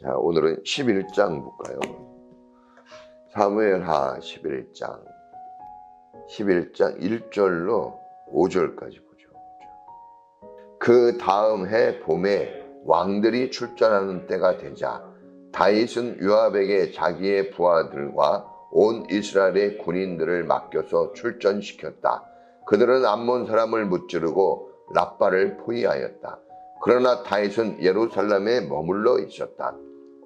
자, 오늘은 11장 볼까요? 사무엘하 11장 1절로 5절까지 보죠. 그 다음 해 봄에 왕들이 출전하는 때가 되자 다윗은 요압에게 자기의 부하들과 온 이스라엘의 군인들을 맡겨서 출전시켰다. 그들은 암몬 사람을 무찌르고 랍바를 포위하였다. 그러나 다윗은 예루살렘에 머물러 있었다.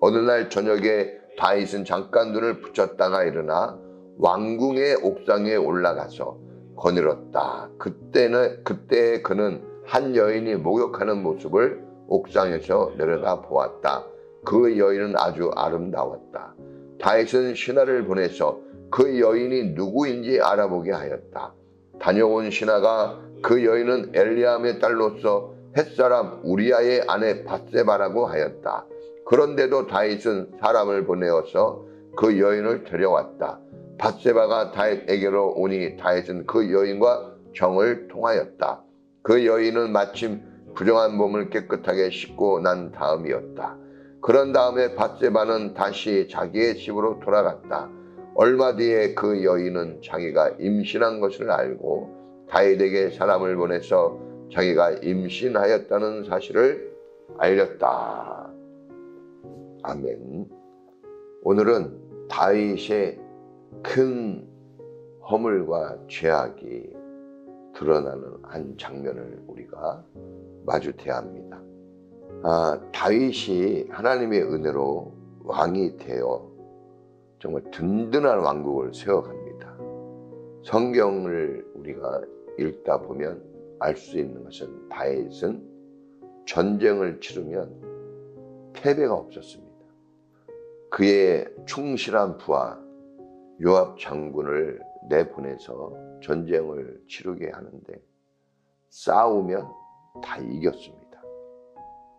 어느 날 저녁에 다윗은 잠깐 눈을 붙였다가 일어나 왕궁의 옥상에 올라가서 거닐었다. 그때 그는 한 여인이 목욕하는 모습을 옥상에서 내려다 보았다. 그 여인은 아주 아름다웠다. 다윗은 신하를 보내서 그 여인이 누구인지 알아보게 하였다. 다녀온 신하가 그 여인은 엘리암의 딸로서 햇사람 우리아의 아내 밧세바라고 하였다. 그런데도 다윗은 사람을 보내어서 그 여인을 데려왔다. 밧세바가 다윗에게로 오니 다윗은 그 여인과 정을 통하였다. 그 여인은 마침 부정한 몸을 깨끗하게 씻고 난 다음이었다. 그런 다음에 밧세바는 다시 자기의 집으로 돌아갔다. 얼마 뒤에 그 여인은 자기가 임신한 것을 알고 다윗에게 사람을 보내서 자기가 임신하였다는 사실을 알렸다. 아멘. 오늘은 다윗의 큰 허물과 죄악이 드러나는 한 장면을 우리가 마주해야 합니다. 다윗이 하나님의 은혜로 왕이 되어 정말 든든한 왕국을 세워갑니다. 성경을 우리가 읽다 보면 알 수 있는 것은 다윗은 전쟁을 치르면 패배가 없었습니다. 그의 충실한 부하 요압 장군을 내보내서 전쟁을 치르게 하는데 싸우면 다 이겼습니다.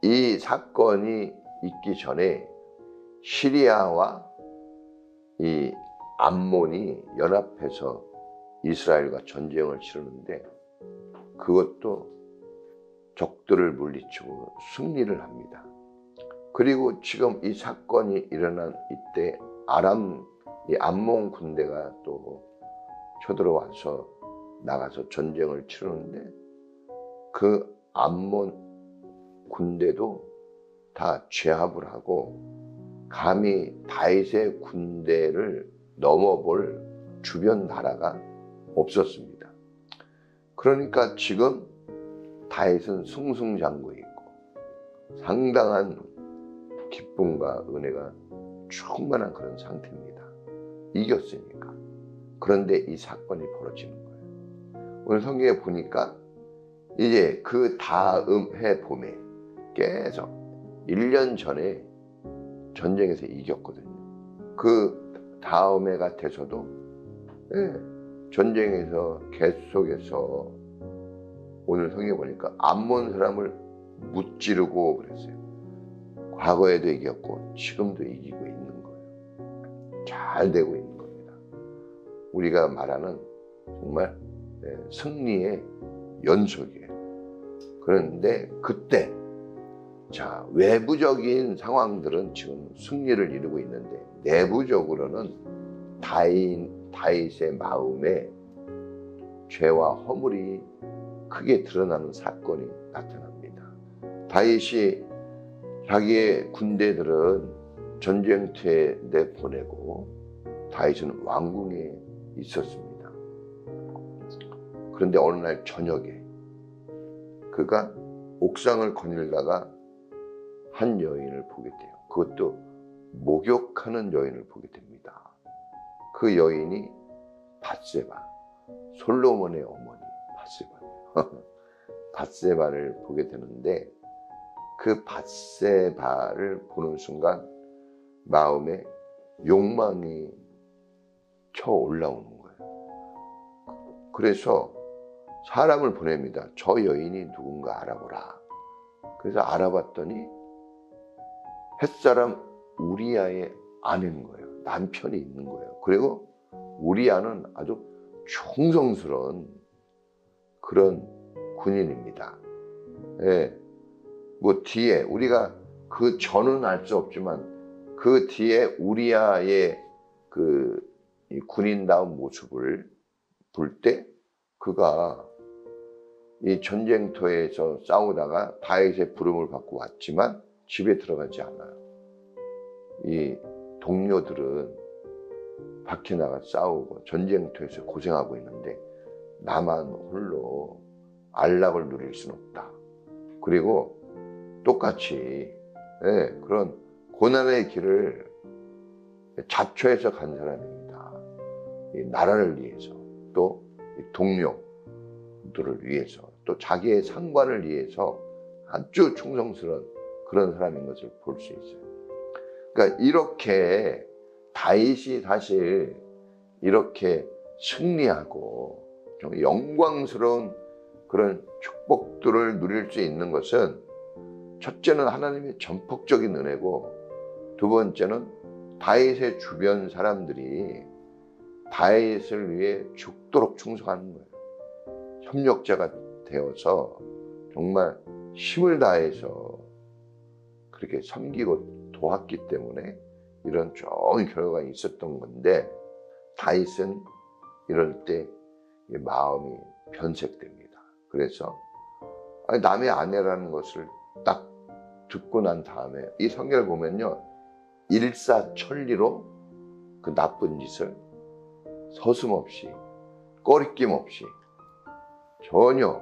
이 사건이 있기 전에 시리아와 이 암몬이 연합해서 이스라엘과 전쟁을 치르는데 그것도 적들을 물리치고 승리를 합니다. 그리고 지금 이 사건이 일어난 이때 이 암몬 군대가 또 쳐들어와서 나가서 전쟁을 치르는데 그 암몬 군대도 다 제압을 하고 감히 다윗의 군대를 넘어볼 주변 나라가 없었습니다. 그러니까 지금 다윗은 승승장구했고 상당한 기쁨과 은혜가 충만한 그런 상태입니다. 이겼으니까. 그런데 이 사건이 벌어지는 거예요. 오늘 성경에 보니까 이제 그 다음 해 봄에 계속 1년 전에 전쟁에서 이겼거든요. 그 다음 해가 돼서도 전쟁에서 계속해서 오늘 성경에 보니까 암몬 사람을 무찌르고 그랬어요. 과거에도 이겼고 지금도 이기고 있는 거예요. 잘 되고 있는 겁니다. 우리가 말하는 정말 승리의 연속이에요. 그런데 그때 외부적인 상황들은 지금 승리를 이루고 있는데 내부적으로는 다윗의 마음에 죄와 허물이 크게 드러나는 사건이 나타납니다. 다윗이 자기의 군대들은 전쟁터에 내보내고 다윗은 왕궁에 있었습니다. 그런데 어느 날 저녁에 그가 옥상을 거닐다가 한 여인을 보게 돼요. 그것도 목욕하는 여인을 보게 됩니다. 그 여인이 밧세바, 솔로몬의 어머니 밧세바예요. 밧세바를 보게 되는데 그 밧세바를 보는 순간 마음에 욕망이 쳐 올라오는 거예요. 그래서 사람을 보냅니다. 저 여인이 누군가 알아보라. 그래서 알아봤더니 햇사람 우리아의 아내인 거예요. 남편이 있는 거예요. 그리고 우리아는 아주 충성스러운 그런 군인입니다. 뭐 뒤에 우리가 그 전은 알 수 없지만 그 뒤에 우리아의 이 군인다운 모습을 볼 때 그가 이 전쟁터에서 싸우다가 다윗의 부름을 받고 왔지만 집에 들어가지 않아요. 이 동료들은 밖에 나가 싸우고 전쟁터에서 고생하고 있는데 나만 홀로 안락을 누릴 수는 없다. 그리고 똑같이 그런 고난의 길을 자초해서 간 사람입니다. 이 나라를 위해서, 또 동료들을 위해서, 또 자기의 상관을 위해서 아주 충성스러운 그런 사람인 것을 볼 수 있어요. 그러니까 이렇게 다윗이 사실 이렇게 승리하고 좀 영광스러운 그런 축복들을 누릴 수 있는 것은, 첫째는 하나님의 전폭적인 은혜고, 두 번째는 다윗의 주변 사람들이 다윗을 위해 죽도록 충성하는 거예요. 협력자가 되어서 정말 힘을 다해서 그렇게 섬기고 도왔기 때문에 이런 좋은 결과가 있었던 건데, 다윗은 이럴 때 마음이 변색됩니다. 그래서 남의 아내라는 것을 딱 듣고 난 다음에 이 성경을 보면요, 일사천리로 그 나쁜 짓을 서슴없이, 꺼리낌 없이, 전혀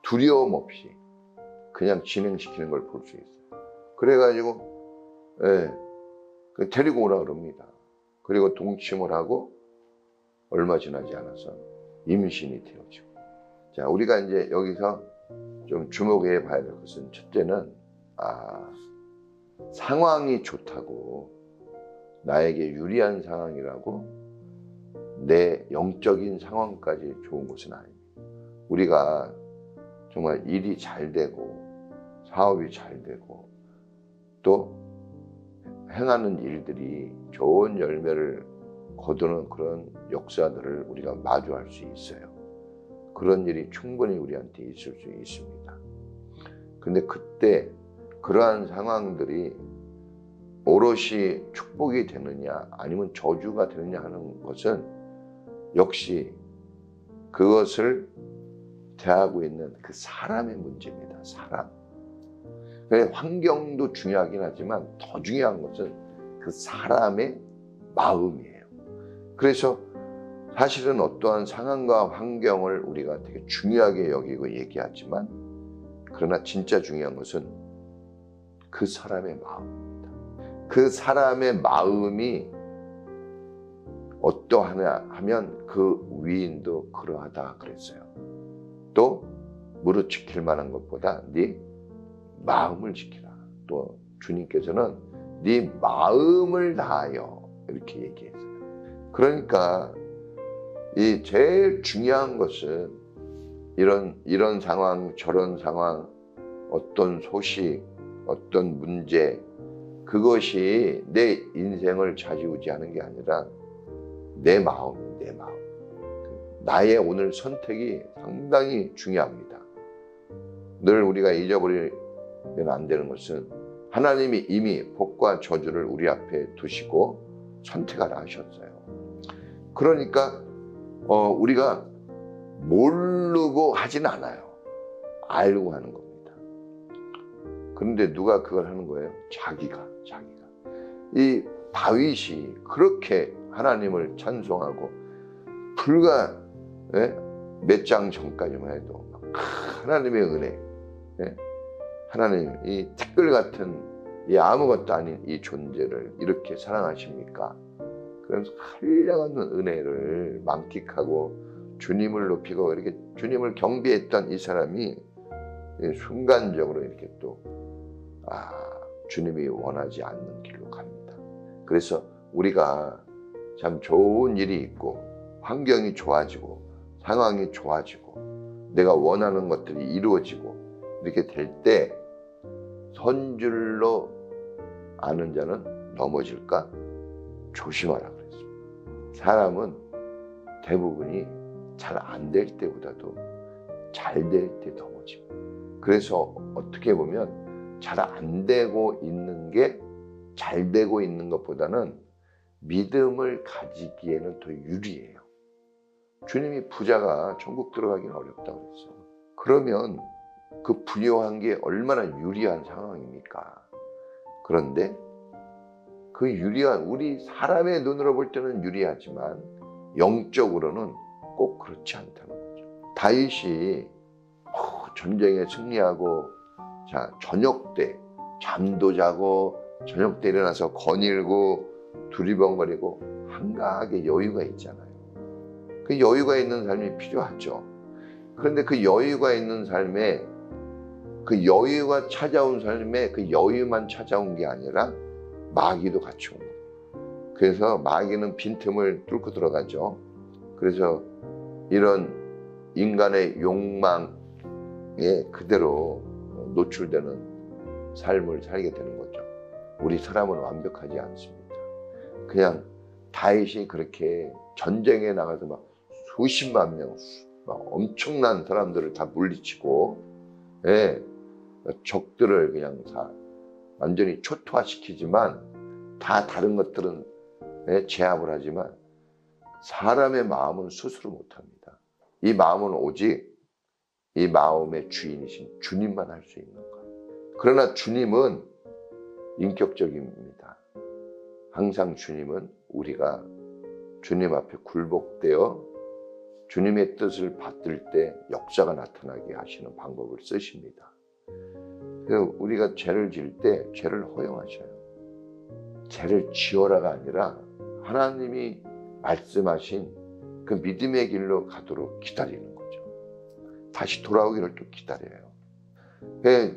두려움 없이 그냥 진행시키는 걸 볼 수 있어요. 그래가지고 데리고 오라 그럽니다. 그리고 동침을 하고 얼마 지나지 않아서 임신이 되어지고. 자, 우리가 이제 여기서 좀 주목해 봐야 될 것은, 첫째는 상황이 좋다고 나에게 유리한 상황이라고 내 영적인 상황까지 좋은 것은 아닙니다. 우리가 정말 일이 잘 되고 사업이 잘 되고 또 행하는 일들이 좋은 열매를 거두는 그런 역사들을 우리가 마주할 수 있어요. 그런 일이 충분히 우리한테 있을 수 있습니다. 근데 그때 그러한 상황들이 오롯이 축복이 되느냐 아니면 저주가 되느냐 하는 것은 역시 그것을 대하고 있는 그 사람의 문제입니다. 사람. 환경도 중요하긴 하지만 더 중요한 것은 그 사람의 마음이에요. 그래서 사실은 어떠한 상황과 환경을 우리가 되게 중요하게 여기고 얘기하지만, 그러나 진짜 중요한 것은 그 사람의 마음입니다. 그 사람의 마음이 어떠하냐 하면 그 위인도 그러하다 그랬어요. 또 무릇 지킬 만한 것보다 네 마음을 지키라. 또 주님께서는 네 마음을 다하여 이렇게 얘기했어요. 그러니까 이 제일 중요한 것은 이런 상황, 저런 상황, 어떤 소식, 어떤 문제, 그것이 내 인생을 좌지우지하는 게 아니라 내 마음이에요. 내 마음. 나의 오늘 선택이 상당히 중요합니다. 늘 우리가 잊어버리면 안 되는 것은, 하나님이 이미 복과 저주를 우리 앞에 두시고 선택하라 하셨어요. 그러니까 우리가 모르고 하진 않아요. 알고 하는 겁니다. 그런데 누가 그걸 하는 거예요? 자기가. 이 다윗이 그렇게 하나님을 찬송하고 불과 몇 장 전까지만 해도 하나님의 은혜, 하나님 이 티끌 같은 이 아무것도 아닌 이 존재를 이렇게 사랑하십니까? 그래서 한량없는 은혜를 만끽하고 주님을 높이고 이렇게 주님을 경배했던 이 사람이 순간적으로 이렇게 또 주님이 원하지 않는 길로 갑니다. 그래서 우리가 참 좋은 일이 있고 환경이 좋아지고 상황이 좋아지고 내가 원하는 것들이 이루어지고 이렇게 될 때 선줄로 아는 자는 넘어질까 조심하라 그랬습니다. 사람은 대부분이 잘 안 될 때보다도 잘 될 때 넘어집니다. 그래서 어떻게 보면 잘 안 되고 있는 게 잘 되고 있는 것보다는 믿음을 가지기에는 더 유리해요. 주님이 부자가 천국 들어가기는 어렵다고 그랬어. 그러면 그 부유한 게 얼마나 유리한 상황입니까? 그런데 그 유리한, 우리 사람의 눈으로 볼 때는 유리하지만 영적으로는 꼭 그렇지 않다는 거죠. 다윗이 전쟁에 승리하고, 자, 저녁 때 잠도 자고 저녁 때 일어나서 거닐고 두리번거리고 한가하게 여유가 있잖아요. 그 여유가 있는 삶이 필요하죠. 그런데 그 여유가 있는 삶에, 그 여유가 찾아온 삶에 그 여유만 찾아온 게 아니라 마귀도 같이 온 거예요. 그래서 마귀는 빈틈을 뚫고 들어가죠. 그래서 이런 인간의 욕망에 그대로 노출되는 삶을 살게 되는 거죠. 우리 사람은 완벽하지 않습니다. 그냥 다윗이 그렇게 전쟁에 나가서 막 수십만 명, 막 엄청난 사람들을 다 물리치고, 예, 적들을 그냥 다 완전히 초토화시키지만, 다 다른 것들은 제압을 하지만 사람의 마음은 스스로 못합니다. 이 마음은 오직 이 마음의 주인이신 주님만 할 수 있는 거예요. 그러나 주님은 인격적입니다. 항상 주님은 우리가 주님 앞에 굴복되어 주님의 뜻을 받들 때 역사가 나타나게 하시는 방법을 쓰십니다. 그래서 우리가 죄를 지을 때 죄를 허용하셔요. 죄를 지어라가 아니라 하나님이 말씀하신 그 믿음의 길로 가도록 기다리는 거죠. 다시 돌아오기를 또 기다려요.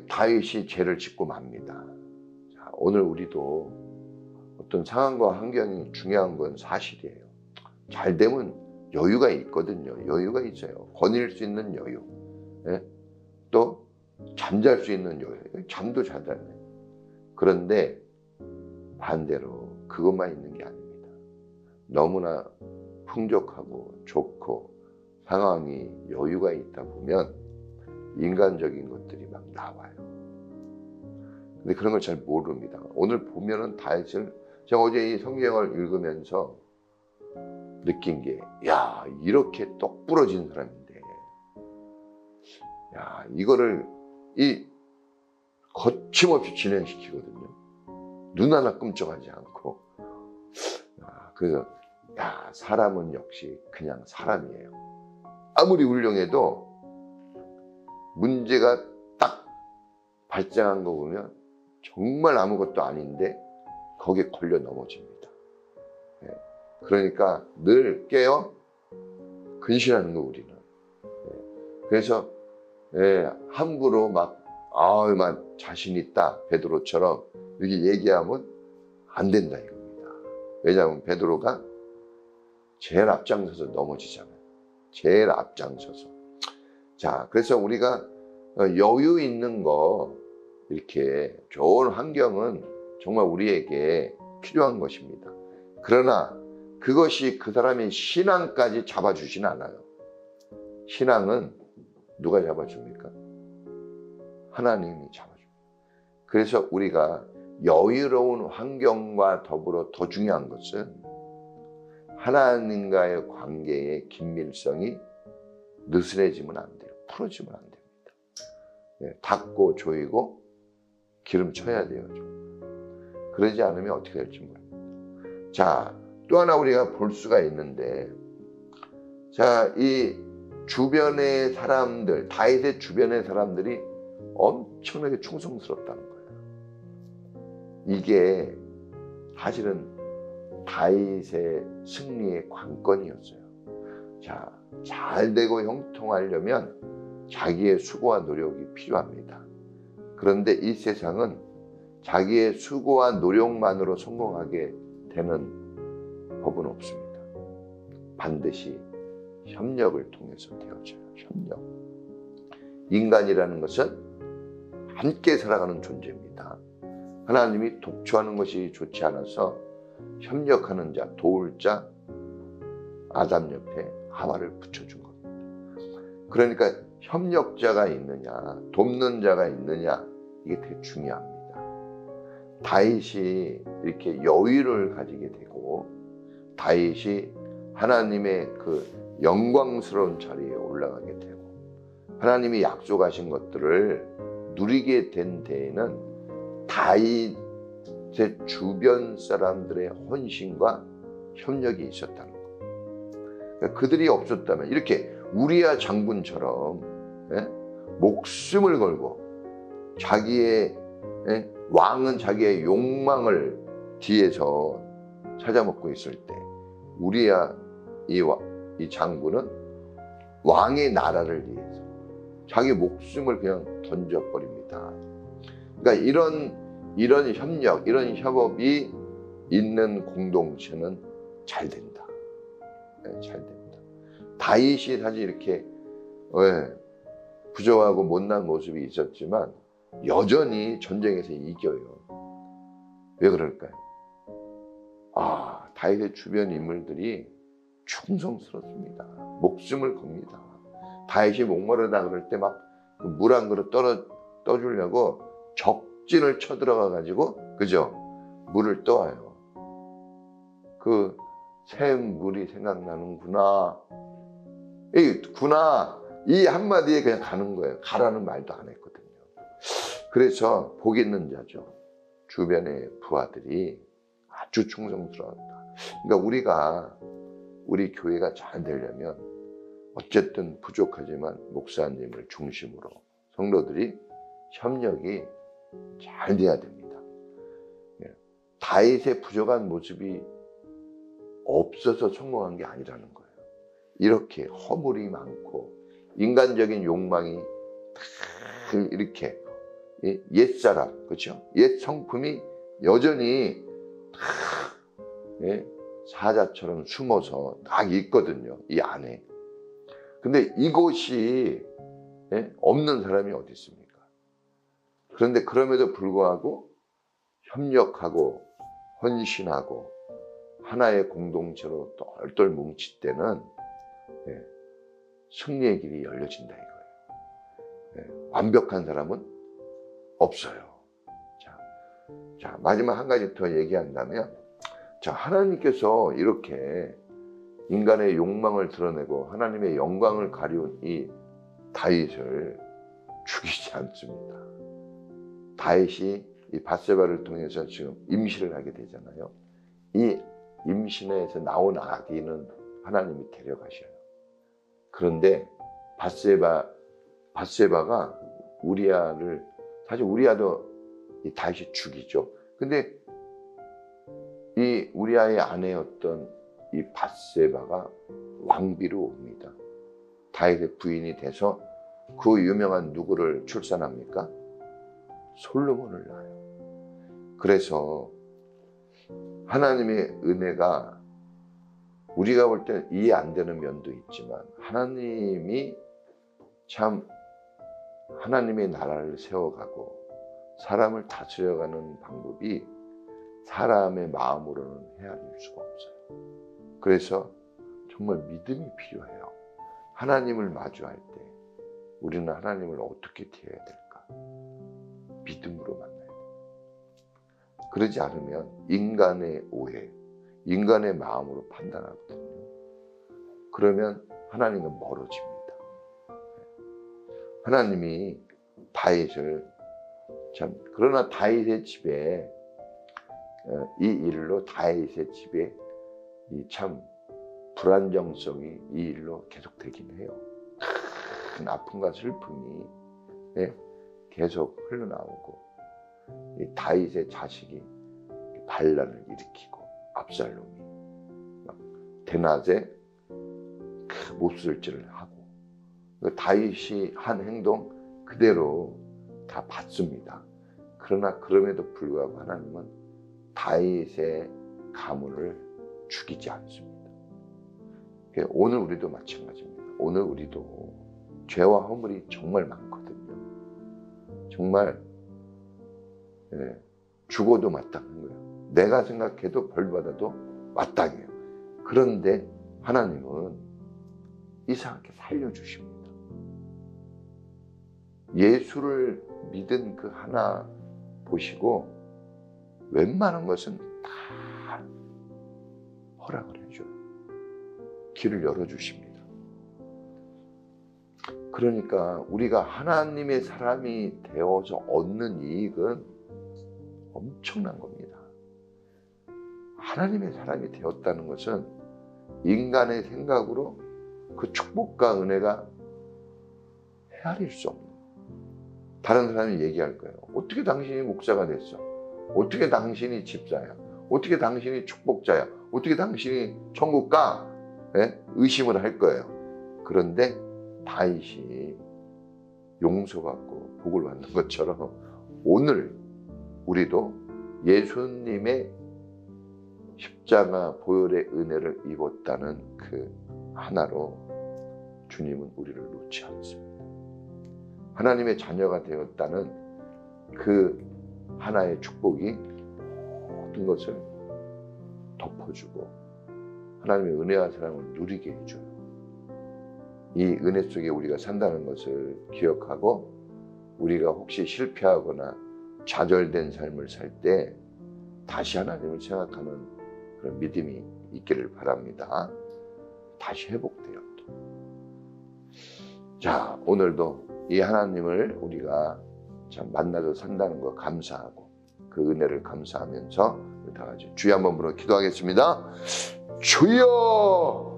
다윗이 죄를 짓고 맙니다. 자, 오늘 우리도 어떤 상황과 환경이 중요한 건 사실이에요. 잘 되면 여유가 있거든요. 여유가 있어요. 거닐 수 있는 여유. 예? 또 잠잘 수 있는 여유. 잠도 잘 자네. 그런데 반대로 그것만 있는 게 아닙니다. 너무나 풍족하고 좋고 상황이 여유가 있다 보면 인간적인 것들이 막 나와요. 근데 그런 걸 잘 모릅니다. 오늘 보면은 다윗을, 제가 어제 이 성경을 읽으면서 느낀 게, 야, 이렇게 똑 부러진 사람인데, 야, 이거를 거침없이 진행시키거든요. 눈 하나 끔찍하지 않고. 그래서, 야, 사람은 역시 그냥 사람이에요. 아무리 훌륭해도 문제가 딱 발생한 거 보면 정말 아무것도 아닌데 거기에 걸려 넘어집니다. 그러니까 늘 깨어 근신하는 거, 우리는. 그래서 함부로 막 자신 있다, 베드로처럼 이렇게 얘기하면 안 된다 이겁니다. 왜냐하면 베드로가 제일 앞장서서 넘어지잖아요. 제일 앞장서서. 자, 그래서 우리가 여유 있는 거, 이렇게 좋은 환경은 정말 우리에게 필요한 것입니다. 그러나 그것이 그 사람의 신앙까지 잡아주진 않아요. 신앙은 누가 잡아줍니까? 하나님이 잡아줍니다. 그래서 우리가 여유로운 환경과 더불어 더 중요한 것은 하나님과의 관계의 긴밀성이 느슨해지면 안 돼요. 풀어지면 안 됩니다. 닫고 조이고 기름 쳐야 돼요. 좀. 그러지 않으면 어떻게 될지 모릅니다. 자, 또 하나 우리가 볼 수가 있는데, 자, 이 주변의 사람들, 다윗의 주변의 사람들이 엄청나게 충성스럽다는 거예요. 이게 사실은 다윗의 승리의 관건이었어요. 자, 잘 되고 형통하려면 자기의 수고와 노력이 필요합니다. 그런데 이 세상은 자기의 수고와 노력만으로 성공하게 되는 법은 없습니다. 반드시 협력을 통해서 되어져요. 협력. 인간이라는 것은 함께 살아가는 존재입니다. 하나님이 독초하는 것이 좋지 않아서 협력하는 자, 도울 자, 아담 옆에 하와를 붙여준 겁니다. 그러니까 협력자가 있느냐, 돕는 자가 있느냐, 이게 되게 중요합니다. 다윗이 이렇게 여유를 가지게 되고 다윗이 하나님의 그 영광스러운 자리에 올라가게 되고 하나님이 약속하신 것들을 누리게 된 데에는 다윗의 주변 사람들의 헌신과 협력이 있었다는 거예요. 그러니까 그들이 없었다면 이렇게 우리야 장군처럼 목숨을 걸고 자기의 왕은 자기의 욕망을 뒤에서 찾아먹고 있을 때 우리야 이 장군은 왕의 나라를 위해서 자기 목숨을 그냥 던져버립니다. 그러니까 이런 협력, 이런 협업이 있는 공동체는 잘 된다. 잘 된다. 다윗이 사실 이렇게 부족하고 못난 모습이 있었지만 여전히 전쟁에서 이겨요. 왜 그럴까요? 다윗의 주변 인물들이 충성스럽습니다. 목숨을 겁니다. 다윗이 목마르다 그럴 때 막 물 한 그릇 떠주려고 적진을 쳐들어가 가지고 그죠? 물을 떠와요. 그 샘 물이 생각나는구나. 이 한마디에 그냥 가는 거예요. 가라는 말도 안 했거든요. 그래서 복 있는 자죠. 주변의 부하들이 아주 충성스러웠다. 그러니까 우리 교회가 잘 되려면 어쨌든 부족하지만 목사님을 중심으로 성도들이 협력이 잘 돼야 됩니다. 다윗의 부족한 모습이 없어서 성공한 게 아니라는 거예요. 이렇게 허물이 많고 인간적인 욕망이 이렇게 옛사람, 그렇죠? 옛 성품이 여전히 사자처럼 숨어서 딱 있거든요, 이 안에. 근데 이곳이 없는 사람이 어디 있습니까? 그런데 그럼에도 불구하고 협력하고 헌신하고 하나의 공동체로 똘똘 뭉칠 때는 승리의 길이 열려진다 이거예요. 완벽한 사람은 없어요. 자, 마지막 한 가지 더 얘기한다면, 자, 하나님께서 이렇게 인간의 욕망을 드러내고 하나님의 영광을 가리운 이 다윗을 죽이지 않습니다. 다윗이 이 밧세바를 통해서 지금 임신을 하게 되잖아요. 이 임신에서 나온 아기는 하나님이 데려가셔요. 그런데 밧세바가 우리아를, 사실 우리아도 이 다윗이 죽이죠. 근데 이 우리아의 아내였던 이 밧세바가 왕비로 옵니다. 다윗의 부인이 돼서 그 유명한 누구를 출산합니까? 솔로몬을 낳아요. 그래서 하나님의 은혜가 우리가 볼 때 이해 안 되는 면도 있지만 하나님이 참 하나님의 나라를 세워가고 사람을 다스려가는 방법이 사람의 마음으로는 헤아릴 수가 없어요. 그래서 정말 믿음이 필요해요. 하나님을 마주할 때 우리는 하나님을 어떻게 대해야 될까? 믿음으로 만나야 돼요. 그러지 않으면 인간의 오해, 인간의 마음으로 판단하거든요. 그러면 하나님은 멀어집니다. 하나님이 다윗을 그러나 다윗의 집에 이 일로 다윗의 집에 이 참 불안정성이 이 일로 계속되긴 해요. 큰 아픔과 슬픔이 계속 흘러나오고 이 다윗의 자식이 반란을 일으키고 압살롬이 막 대낮에 몹쓸지를 하고 다윗이 한 행동 그대로 다 받습니다. 그러나 그럼에도 불구하고 하나님은 다윗의 가문을 죽이지 않습니다. 오늘 우리도 마찬가지입니다. 오늘 우리도 죄와 허물이 정말 많거든요. 정말 죽어도 마땅한 거예요. 내가 생각해도 벌 받아도 마땅해요. 그런데 하나님은 이상하게 살려주십니다. 예수를 믿은 그 하나 보시고 웬만한 것은 다 허락을 해줘요. 길을 열어주십니다. 그러니까 우리가 하나님의 사람이 되어서 얻는 이익은 엄청난 겁니다. 하나님의 사람이 되었다는 것은 인간의 생각으로 그 축복과 은혜가 헤아릴 수 없는, 다른 사람이 얘기할 거예요. 어떻게 당신이 목사가 됐어? 어떻게 당신이 집사야? 어떻게 당신이 축복자야? 어떻게 당신이 천국 가? 네? 의심을 할 거예요. 그런데 다윗이 용서받고 복을 받는 것처럼 오늘 우리도 예수님의 십자가 보혈의 은혜를 입었다는 그 하나로 주님은 우리를 놓지 않습니다. 하나님의 자녀가 되었다는 그 하나의 축복이 모든 것을 덮어주고 하나님의 은혜와 사랑을 누리게 해줘요. 이 은혜 속에 우리가 산다는 것을 기억하고 우리가 혹시 실패하거나 좌절된 삶을 살 때 다시 하나님을 생각하는 그런 믿음이 있기를 바랍니다. 다시 회복돼요. 자, 오늘도 이 하나님을 우리가 참 만나서 산다는 거 감사하고 그 은혜를 감사하면서 다 같이 주여 한번 부르고 기도하겠습니다. 주여!